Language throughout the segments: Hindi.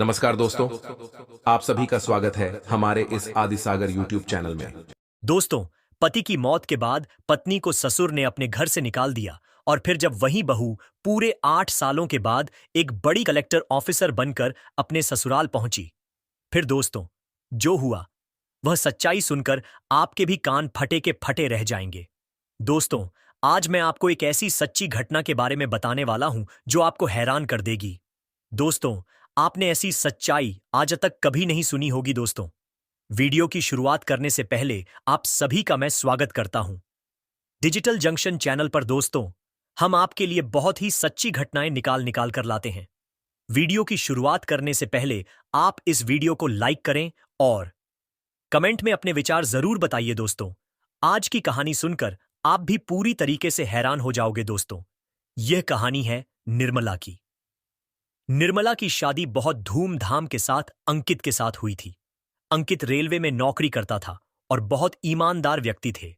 नमस्कार दोस्तों, आप सभी का स्वागत है हमारे इस आदि सागर यूट्यूब चैनल में। दोस्तों, पति की मौत के बाद पत्नी को ससुर ने अपने घर से निकाल दिया और फिर जब वही बहू पूरे 8 सालों के बाद एक बड़ी कलेक्टर ऑफिसर बनकर अपने ससुराल पहुंची। फिर दोस्तों, जो हुआ वह सच्चाई सुनकर आपके भी कान फटे के फटे रह जाएंगे। दोस्तों, आज मैं आपको एक ऐसी सच्ची घटना के बारे में बताने वाला हूं जो आपको हैरान कर देगी। दोस्तों, आपने ऐसी सच्चाई आज तक कभी नहीं सुनी होगी। दोस्तों, वीडियो की शुरुआत करने से पहले आप सभी का मैं स्वागत करता हूं डिजिटल जंक्शन चैनल पर। दोस्तों, हम आपके लिए बहुत ही सच्ची घटनाएं निकाल निकाल कर लाते हैं। वीडियो की शुरुआत करने से पहले आप इस वीडियो को लाइक करें और कमेंट में अपने विचार जरूर बताइए। दोस्तों, आज की कहानी सुनकर आप भी पूरी तरीके से हैरान हो जाओगे। दोस्तों, यह कहानी है निर्मला की। निर्मला की शादी बहुत धूमधाम के साथ अंकित के साथ हुई थी। अंकित रेलवे में नौकरी करता था और बहुत ईमानदार व्यक्ति थे।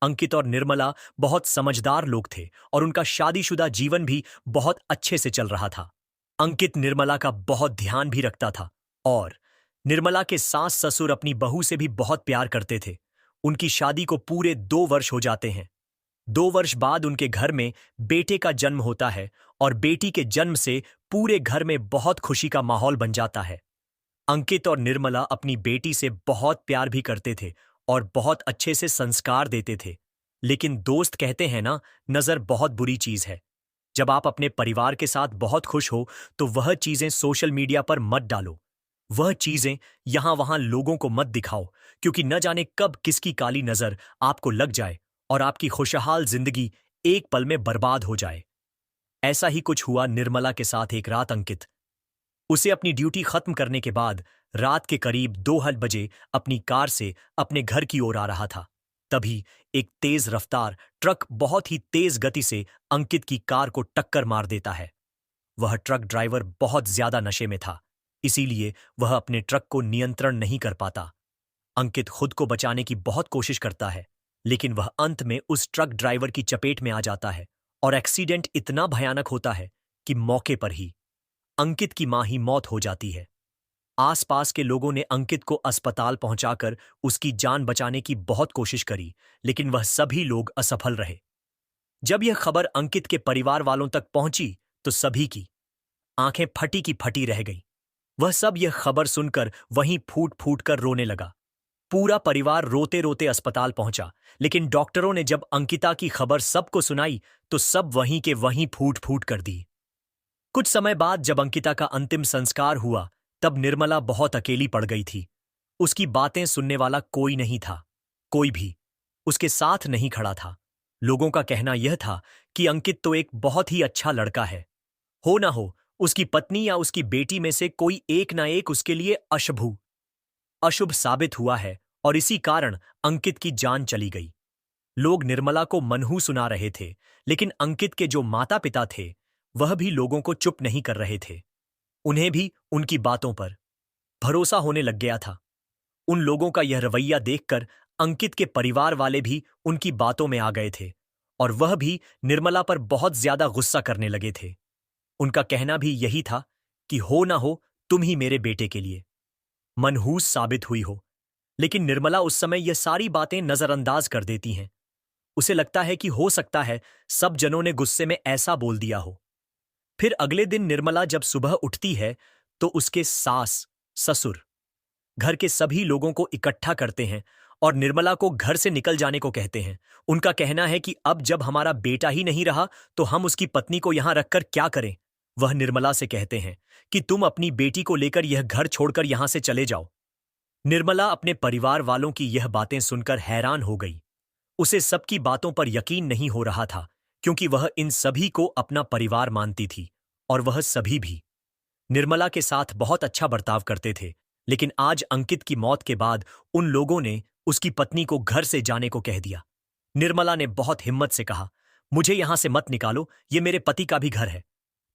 अंकित और निर्मला बहुत समझदार लोग थे और उनका शादीशुदा जीवन भी बहुत अच्छे से चल रहा था। अंकित निर्मला का बहुत ध्यान भी रखता था और निर्मला के सास ससुर अपनी बहू से भी बहुत प्यार करते थे। उनकी शादी को पूरे 2 वर्ष हो जाते हैं। 2 वर्ष बाद उनके घर में बेटे का जन्म होता है और बेटी के जन्म से पूरे घर में बहुत खुशी का माहौल बन जाता है। अंकित और निर्मला अपनी बेटी से बहुत प्यार भी करते थे और बहुत अच्छे से संस्कार देते थे। लेकिन दोस्त कहते हैं ना, नजर बहुत बुरी चीज है। जब आप अपने परिवार के साथ बहुत खुश हो तो वह चीजें सोशल मीडिया पर मत डालो। वह चीजें यहां वहां लोगों को मत दिखाओ, क्योंकि न जाने कब किसकी काली नजर आपको लग जाए और आपकी खुशहाल जिंदगी एक पल में बर्बाद हो जाए। ऐसा ही कुछ हुआ निर्मला के साथ एक रात। अंकित उसे अपनी ड्यूटी खत्म करने के बाद रात के करीब 2 बजे अपनी कार से अपने घर की ओर आ रहा था। तभी एक तेज रफ्तार ट्रक बहुत ही तेज गति से अंकित की कार को टक्कर मार देता है। वह ट्रक ड्राइवर बहुत ज्यादा नशे में था, इसीलिए वह अपने ट्रक को नियंत्रण नहीं कर पाता। अंकित खुद को बचाने की बहुत कोशिश करता है, लेकिन वह अंत में उस ट्रक ड्राइवर की चपेट में आ जाता है और एक्सीडेंट इतना भयानक होता है कि मौके पर ही अंकित की मां ही मौत हो जाती है। आसपास के लोगों ने अंकित को अस्पताल पहुंचाकर उसकी जान बचाने की बहुत कोशिश करी, लेकिन वह सभी लोग असफल रहे। जब यह खबर अंकित के परिवार वालों तक पहुंची तो सभी की आंखें फटी की फटी रह गई। वह सब यह खबर सुनकर वहीं फूट फूट कर रोने लगा। पूरा परिवार रोते रोते अस्पताल पहुंचा, लेकिन डॉक्टरों ने जब अंकिता की खबर सबको सुनाई तो सब वहीं के वहीं फूट फूट कर दी। कुछ समय बाद जब अंकिता का अंतिम संस्कार हुआ तब निर्मला बहुत अकेली पड़ गई थी। उसकी बातें सुनने वाला कोई नहीं था, कोई भी उसके साथ नहीं खड़ा था। लोगों का कहना यह था कि अंकित तो एक बहुत ही अच्छा लड़का है, हो ना हो उसकी पत्नी या उसकी बेटी में से कोई एक ना एक उसके लिए अशुभ साबित हुआ है और इसी कारण अंकित की जान चली गई। लोग निर्मला को मनहूस सुना रहे थे, लेकिन अंकित के जो माता पिता थे वह भी लोगों को चुप नहीं कर रहे थे। उन्हें भी उनकी बातों पर भरोसा होने लग गया था। उन लोगों का यह रवैया देखकर अंकित के परिवार वाले भी उनकी बातों में आ गए थे और वह भी निर्मला पर बहुत ज्यादा गुस्सा करने लगे थे। उनका कहना भी यही था कि हो ना हो तुम ही मेरे बेटे के लिए मनहूस साबित हुई हो। लेकिन निर्मला उस समय यह सारी बातें नजरअंदाज कर देती हैं। उसे लगता है कि हो सकता है सब जनों ने गुस्से में ऐसा बोल दिया हो। फिर अगले दिन निर्मला जब सुबह उठती है तो उसके सास ससुर घर के सभी लोगों को इकट्ठा करते हैं और निर्मला को घर से निकल जाने को कहते हैं। उनका कहना है कि अब जब हमारा बेटा ही नहीं रहा तो हम उसकी पत्नी को यहां रखकर क्या करें। वह निर्मला से कहते हैं कि तुम अपनी बेटी को लेकर यह घर छोड़कर यहां से चले जाओ। निर्मला अपने परिवार वालों की यह बातें सुनकर हैरान हो गई। उसे सबकी बातों पर यकीन नहीं हो रहा था, क्योंकि वह इन सभी को अपना परिवार मानती थी और वह सभी भी निर्मला के साथ बहुत अच्छा बर्ताव करते थे। लेकिन आज अंकित की मौत के बाद उन लोगों ने उसकी पत्नी को घर से जाने को कह दिया। निर्मला ने बहुत हिम्मत से कहा, मुझे यहां से मत निकालो, ये मेरे पति का भी घर है,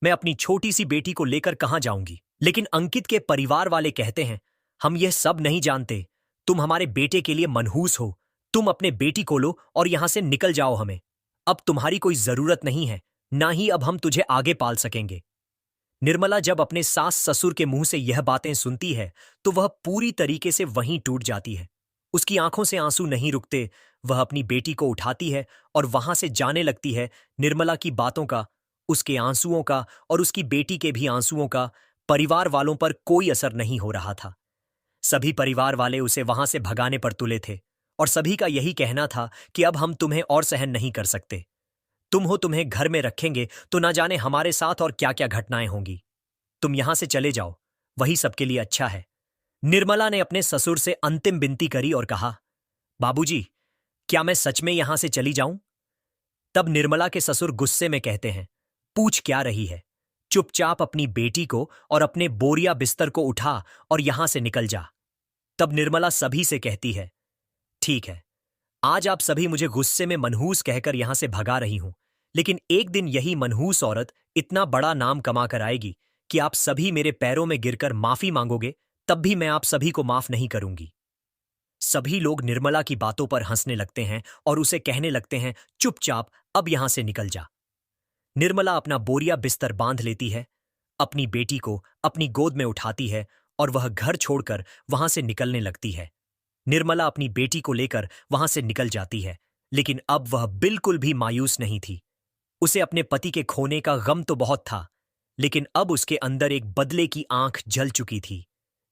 मैं अपनी छोटी सी बेटी को लेकर कहां जाऊंगी। लेकिन अंकित के परिवार वाले कहते हैं, हम यह सब नहीं जानते, तुम हमारे बेटे के लिए मनहूस हो, तुम अपने बेटी को लो और यहां से निकल जाओ, हमें अब तुम्हारी कोई जरूरत नहीं है, ना ही अब हम तुझे आगे पाल सकेंगे। निर्मला जब अपने सास ससुर के मुंह से यह बातें सुनती है तो वह पूरी तरीके से वहीं टूट जाती है। उसकी आंखों से आंसू नहीं रुकते। वह अपनी बेटी को उठाती है और वहां से जाने लगती है। निर्मला की बातों का, उसके आंसुओं का और उसकी बेटी के भी आंसुओं का परिवार वालों पर कोई असर नहीं हो रहा था। सभी परिवार वाले उसे वहां से भगाने पर तुले थे और सभी का यही कहना था कि अब हम तुम्हें और सहन नहीं कर सकते। तुम हो, तुम्हें घर में रखेंगे तो ना जाने हमारे साथ और क्या क्या घटनाएं होंगी। तुम यहां से चले जाओ, वही सबके लिए अच्छा है। निर्मला ने अपने ससुर से अंतिम विनती करी और कहा, बाबूजी, क्या मैं सच में यहां से चली जाऊं? तब निर्मला के ससुर गुस्से में कहते हैं, पूछ क्या रही है? चुपचाप अपनी बेटी को और अपने बोरिया बिस्तर को उठा और यहां से निकल जा। तब निर्मला सभी से कहती है, ठीक है, आज आप सभी मुझे गुस्से में मनहूस कहकर यहां से भगा रही हूं, लेकिन एक दिन यही मनहूस औरत इतना बड़ा नाम कमा कर आएगी कि आप सभी मेरे पैरों में गिरकर माफी मांगोगे, तब भी मैं आप सभी को माफ नहीं करूंगी। सभी लोग निर्मला की बातों पर हंसने लगते हैं और उसे कहने लगते हैं, चुपचाप अब यहां से निकल जा। निर्मला अपना बोरिया बिस्तर बांध लेती है, अपनी बेटी को अपनी गोद में उठाती है और वह घर छोड़कर वहां से निकलने लगती है। निर्मला अपनी बेटी को लेकर वहां से निकल जाती है, लेकिन अब वह बिल्कुल भी मायूस नहीं थी। उसे अपने पति के खोने का गम तो बहुत था, लेकिन अब उसके अंदर एक बदले की आंख जल चुकी थी।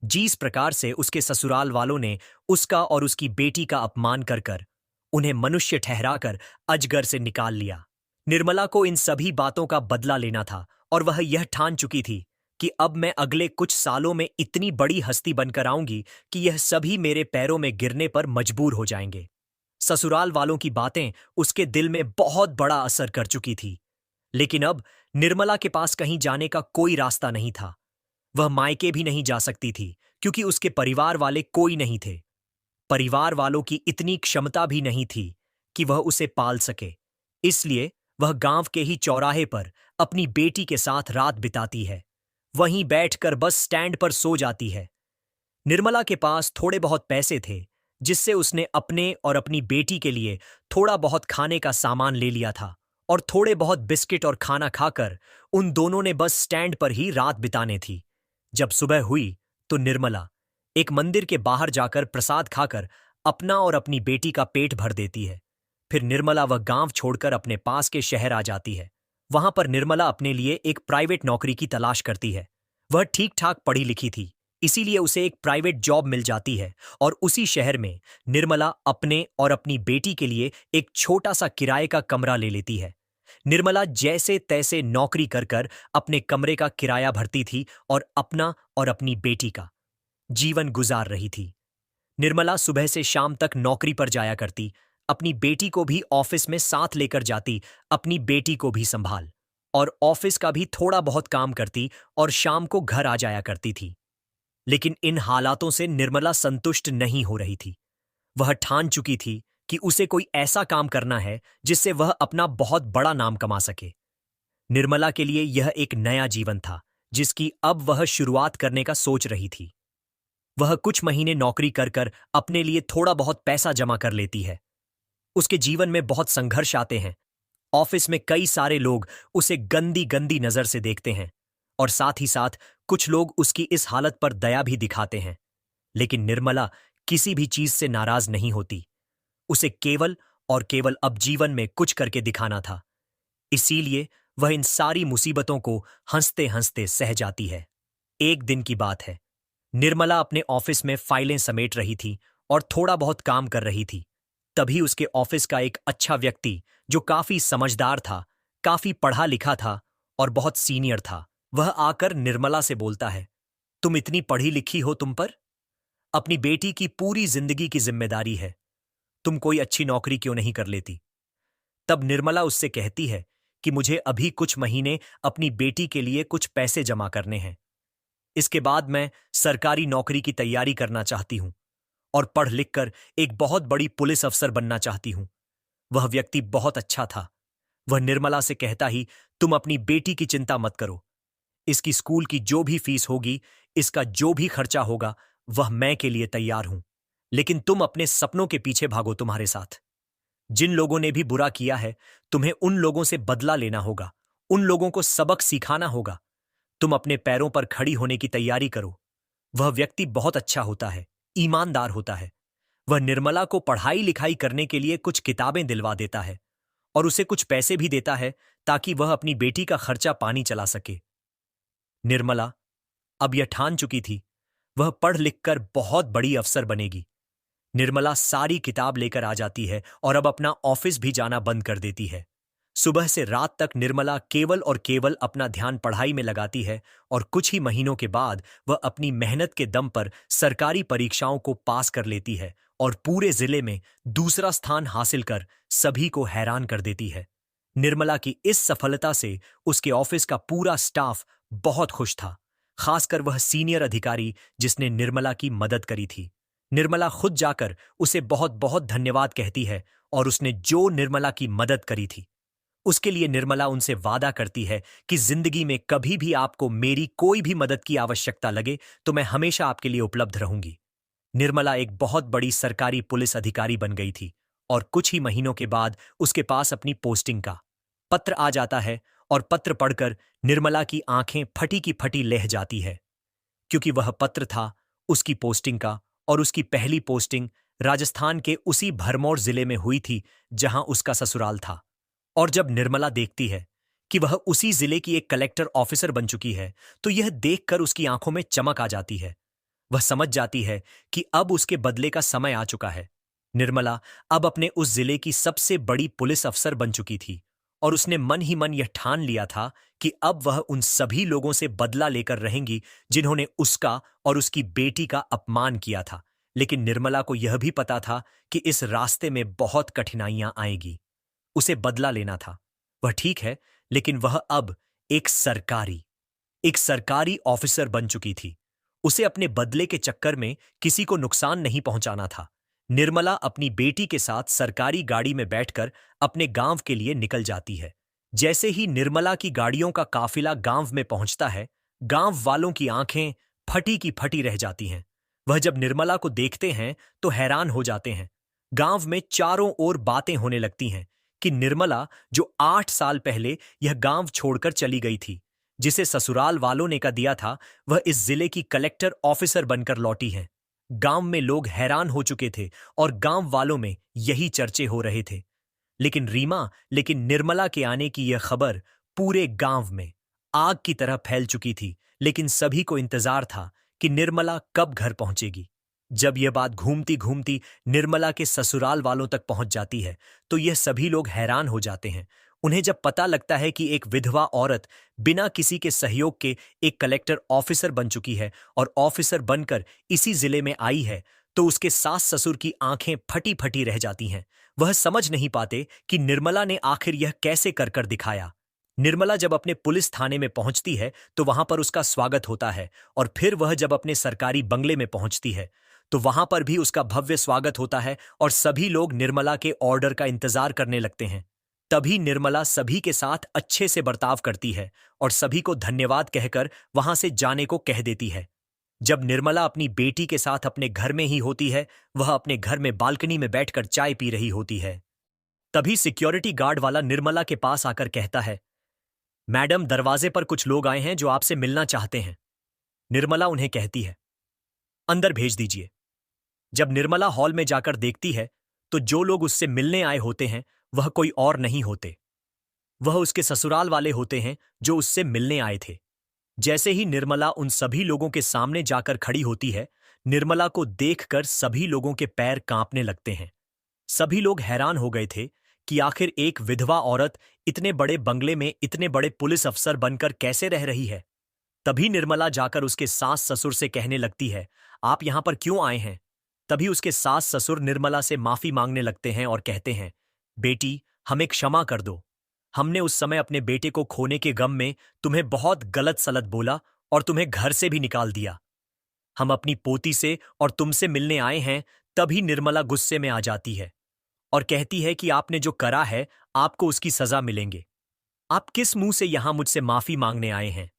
जिस प्रकार से उसके ससुराल वालों ने उसका और उसकी बेटी का अपमान कर कर उन्हें मनुष्य ठहराकर अजगर से निकाल लिया। निर्मला को इन सभी बातों का बदला लेना था और वह यह ठान चुकी थी कि अब मैं अगले कुछ सालों में इतनी बड़ी हस्ती बनकर आऊंगी कि यह सभी मेरे पैरों में गिरने पर मजबूर हो जाएंगे। ससुराल वालों की बातें उसके दिल में बहुत बड़ा असर कर चुकी थी, लेकिन अब निर्मला के पास कहीं जाने का कोई रास्ता नहीं था। वह मायके भी नहीं जा सकती थी क्योंकि उसके परिवार वाले कोई नहीं थे। परिवार वालों की इतनी क्षमता भी नहीं थी कि वह उसे पाल सके। इसलिए वह गांव के ही चौराहे पर अपनी बेटी के साथ रात बिताती है। वहीं बैठकर बस स्टैंड पर सो जाती है। निर्मला के पास थोड़े बहुत पैसे थे, जिससे उसने अपने और अपनी बेटी के लिए थोड़ा बहुत खाने का सामान ले लिया था और थोड़े बहुत बिस्किट और खाना खाकर उन दोनों ने बस स्टैंड पर ही रात बिताने थी। जब सुबह हुई तो निर्मला एक मंदिर के बाहर जाकर प्रसाद खाकर अपना और अपनी बेटी का पेट भर देती है। फिर निर्मला वह गांव छोड़कर अपने पास के शहर आ जाती है। वहां पर निर्मला अपने लिए एक प्राइवेट नौकरी की तलाश करती है। वह ठीक ठाक पढ़ी लिखी थी, इसीलिए उसे एक प्राइवेट जॉब मिल जाती है और उसी शहर में निर्मला अपने और अपनी बेटी के लिए एक छोटा सा किराए का कमरा ले लेती है। निर्मला जैसे तैसे नौकरी कर कर अपने कमरे का किराया भरती थी और अपना और अपनी बेटी का जीवन गुजार रही थी। निर्मला सुबह से शाम तक नौकरी पर जाया करती, अपनी बेटी को भी ऑफिस में साथ लेकर जाती, अपनी बेटी को भी संभाल और ऑफिस का भी थोड़ा बहुत काम करती और शाम को घर आ जाया करती थी। लेकिन इन हालातों से निर्मला संतुष्ट नहीं हो रही थी। वह ठान चुकी थी कि उसे कोई ऐसा काम करना है जिससे वह अपना बहुत बड़ा नाम कमा सके। निर्मला के लिए यह एक नया जीवन था जिसकी अब वह शुरुआत करने का सोच रही थी। वह कुछ महीने नौकरी कर कर अपने लिए थोड़ा बहुत पैसा जमा कर लेती है। उसके जीवन में बहुत संघर्ष आते हैं। ऑफिस में कई सारे लोग उसे गंदी गंदी नजर से देखते हैं और साथ ही साथ कुछ लोग उसकी इस हालत पर दया भी दिखाते हैं। लेकिन निर्मला किसी भी चीज से नाराज नहीं होती। उसे केवल और केवल अब जीवन में कुछ करके दिखाना था। इसीलिए वह इन सारी मुसीबतों को हंसते हंसते सह जाती है। एक दिन की बात है, निर्मला अपने ऑफिस में फाइलें समेट रही थी और थोड़ा बहुत काम कर रही थी। तभी उसके ऑफिस का एक अच्छा व्यक्ति जो काफी समझदार था, काफी पढ़ा लिखा था और बहुत सीनियर था, वह आकर निर्मला से बोलता है, तुम इतनी पढ़ी लिखी हो, तुम पर अपनी बेटी की पूरी जिंदगी की जिम्मेदारी है, तुम कोई अच्छी नौकरी क्यों नहीं कर लेती? तब निर्मला उससे कहती है कि मुझे अभी कुछ महीने अपनी बेटी के लिए कुछ पैसे जमा करने हैं। इसके बाद मैं सरकारी नौकरी की तैयारी करना चाहती हूं और पढ़ लिख कर एक बहुत बड़ी पुलिस अफसर बनना चाहती हूं। वह व्यक्ति बहुत अच्छा था। वह निर्मला से कहता ही, तुम अपनी बेटी की चिंता मत करो। इसकी स्कूल की जो भी फीस होगी, इसका जो भी खर्चा होगा, वह मैं के लिए तैयार हूं। लेकिन तुम अपने सपनों के पीछे भागो। तुम्हारे साथ जिन लोगों ने भी बुरा किया है, तुम्हें उन लोगों से बदला लेना होगा, उन लोगों को सबक सिखाना होगा। तुम अपने पैरों पर खड़ी होने की तैयारी करो। वह व्यक्ति बहुत अच्छा होता है, ईमानदार होता है। वह निर्मला को पढ़ाई लिखाई करने के लिए कुछ किताबें दिलवा देता है और उसे कुछ पैसे भी देता है ताकि वह अपनी बेटी का खर्चा पानी चला सके। निर्मला अब यह ठान चुकी थी, वह पढ़ लिख कर बहुत बड़ी अफसर बनेगी। निर्मला सारी किताब लेकर आ जाती है और अब अपना ऑफिस भी जाना बंद कर देती है। सुबह से रात तक निर्मला केवल और केवल अपना ध्यान पढ़ाई में लगाती है और कुछ ही महीनों के बाद वह अपनी मेहनत के दम पर सरकारी परीक्षाओं को पास कर लेती है और पूरे जिले में दूसरा स्थान हासिल कर सभी को हैरान कर देती है। निर्मला की इस सफलता से उसके ऑफिस का पूरा स्टाफ बहुत खुश था, खासकर वह सीनियर अधिकारी जिसने निर्मला की मदद करी थी। निर्मला खुद जाकर उसे बहुत बहुत धन्यवाद कहती है और उसने जो निर्मला की मदद करी थी उसके लिए निर्मला उनसे वादा करती है कि जिंदगी में कभी भी आपको मेरी कोई भी मदद की आवश्यकता लगे तो मैं हमेशा आपके लिए उपलब्ध रहूंगी। निर्मला एक बहुत बड़ी सरकारी पुलिस अधिकारी बन गई थी और कुछ ही महीनों के बाद उसके पास अपनी पोस्टिंग का पत्र आ जाता है और पत्र पढ़कर निर्मला की आंखें फटी की फटी लह जाती है, क्योंकि वह पत्र था उसकी पोस्टिंग का और उसकी पहली पोस्टिंग राजस्थान के उसी भरमौर जिले में हुई थी जहां उसका ससुराल था। और जब निर्मला देखती है कि वह उसी जिले की एक कलेक्टर ऑफिसर बन चुकी है तो यह देखकर उसकी आंखों में चमक आ जाती है। वह समझ जाती है कि अब उसके बदले का समय आ चुका है। निर्मला अब अपने उस जिले की सबसे बड़ी पुलिस अफसर बन चुकी थी और उसने मन ही मन यह ठान लिया था कि अब वह उन सभी लोगों से बदला लेकर रहेंगी जिन्होंने उसका और उसकी बेटी का अपमान किया था। लेकिन निर्मला को यह भी पता था कि इस रास्ते में बहुत कठिनाइयां आएगी। उसे बदला लेना था, वह ठीक है, लेकिन वह अब एक सरकारी ऑफिसर बन चुकी थी। उसे अपने बदले के चक्कर में किसी को नुकसान नहीं पहुंचाना था। निर्मला अपनी बेटी के साथ सरकारी गाड़ी में बैठकर अपने गांव के लिए निकल जाती है। जैसे ही निर्मला की गाड़ियों का काफिला गांव में पहुंचता है, गांव वालों की आंखें फटी की फटी रह जाती हैं। वह जब निर्मला को देखते हैं तो हैरान हो जाते हैं। गांव में चारों ओर बातें होने लगती हैं कि निर्मला, जो 8 साल पहले यह गांव छोड़कर चली गई थी, जिसे ससुराल वालों ने का दिया था, वह इस जिले की कलेक्टर ऑफिसर बनकर लौटी है। गांव में लोग हैरान हो चुके थे और गांव वालों में यही चर्चे हो रहे थे। लेकिन निर्मला के आने की यह खबर पूरे गांव में आग की तरह फैल चुकी थी। लेकिन सभी को इंतजार था कि निर्मला कब घर पहुंचेगी। जब यह बात घूमती घूमती निर्मला के ससुराल वालों तक पहुंच जाती है तो यह सभी लोग हैरान हो जाते हैं। उन्हें जब पता लगता है कि एक विधवा औरत बिना किसी के सहयोग के एक कलेक्टर ऑफिसर बन चुकी है और ऑफिसर बनकर इसी जिले में आई है, तो उसके सास ससुर की आंखें फटी फटी रह जाती हैं। वह समझ नहीं पाते कि निर्मला ने आखिर यह कैसे कर दिखाया। निर्मला जब अपने पुलिस थाने में पहुंचती है तो वहां पर उसका स्वागत होता है और फिर वह जब अपने सरकारी बंगले में पहुंचती है तो वहां पर भी उसका भव्य स्वागत होता है और सभी लोग निर्मला के ऑर्डर का इंतजार करने लगते हैं। तभी निर्मला सभी के साथ अच्छे से बर्ताव करती है और सभी को धन्यवाद कहकर वहां से जाने को कह देती है। जब निर्मला अपनी बेटी के साथ अपने घर में ही होती है, वह अपने घर में बालकनी में बैठकर चाय पी रही होती है। तभी सिक्योरिटी गार्ड वाला निर्मला के पास आकर कहता है, मैडम, दरवाजे पर कुछ लोग आए हैं जो आपसे मिलना चाहते हैं। निर्मला उन्हें कहती है, अंदर भेज दीजिए। जब निर्मला हॉल में जाकर देखती है तो जो लोग उससे मिलने आए होते हैं वह कोई और नहीं होते, वह उसके ससुराल वाले होते हैं जो उससे मिलने आए थे। जैसे ही निर्मला उन सभी लोगों के सामने जाकर खड़ी होती है, निर्मला को देखकर सभी लोगों के पैर कांपने लगते हैं। सभी लोग हैरान हो गए थे कि आखिर एक विधवा औरत इतने बड़े बंगले में इतने बड़े पुलिस अफसर बनकर कैसे रह रही है। तभी निर्मला जाकर उसके सास ससुर से कहने लगती है, आप यहां पर क्यों आए हैं? तभी उसके सास ससुर निर्मला से माफी मांगने लगते हैं और कहते हैं, बेटी, हमें क्षमा कर दो। हमने उस समय अपने बेटे को खोने के गम में तुम्हें बहुत गलत सलत बोला और तुम्हें घर से भी निकाल दिया। हम अपनी पोती से और तुमसे मिलने आए हैं। तभी निर्मला गुस्से में आ जाती है और कहती है कि आपने जो करा है आपको उसकी सजा मिलेंगे। आप किस मुंह से यहां मुझसे माफी मांगने आए हैं?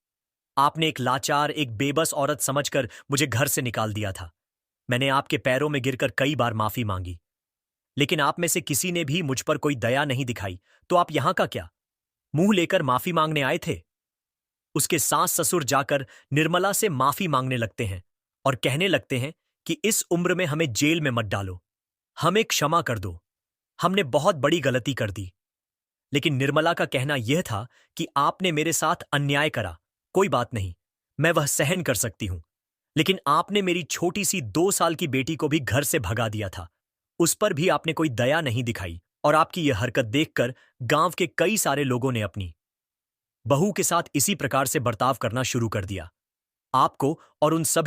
आपने एक लाचार, एक बेबस औरत समझकर मुझे घर से निकाल दिया था। मैंने आपके पैरों में गिरकर कई बार माफी मांगी, लेकिन आप में से किसी ने भी मुझ पर कोई दया नहीं दिखाई। तो आप यहां का क्या मुंह लेकर माफी मांगने आए थे? उसके सास ससुर जाकर निर्मला से माफी मांगने लगते हैं और कहने लगते हैं कि इस उम्र में हमें जेल में मत डालो, हमें क्षमा कर दो, हमने बहुत बड़ी गलती कर दी। लेकिन निर्मला का कहना यह था कि आपने मेरे साथ अन्याय करा, कोई बात नहीं, मैं वह सहन कर सकती हूं, लेकिन आपने मेरी छोटी सी 2 साल की बेटी को भी घर से भगा दिया था, उस पर भी आपने कोई दया नहीं दिखाई और आपकी यह हरकत देखकर गांव के कई सारे लोगों ने अपनी बहू के साथ इसी प्रकार से बर्ताव करना शुरू कर दिया। आपको और उन सभी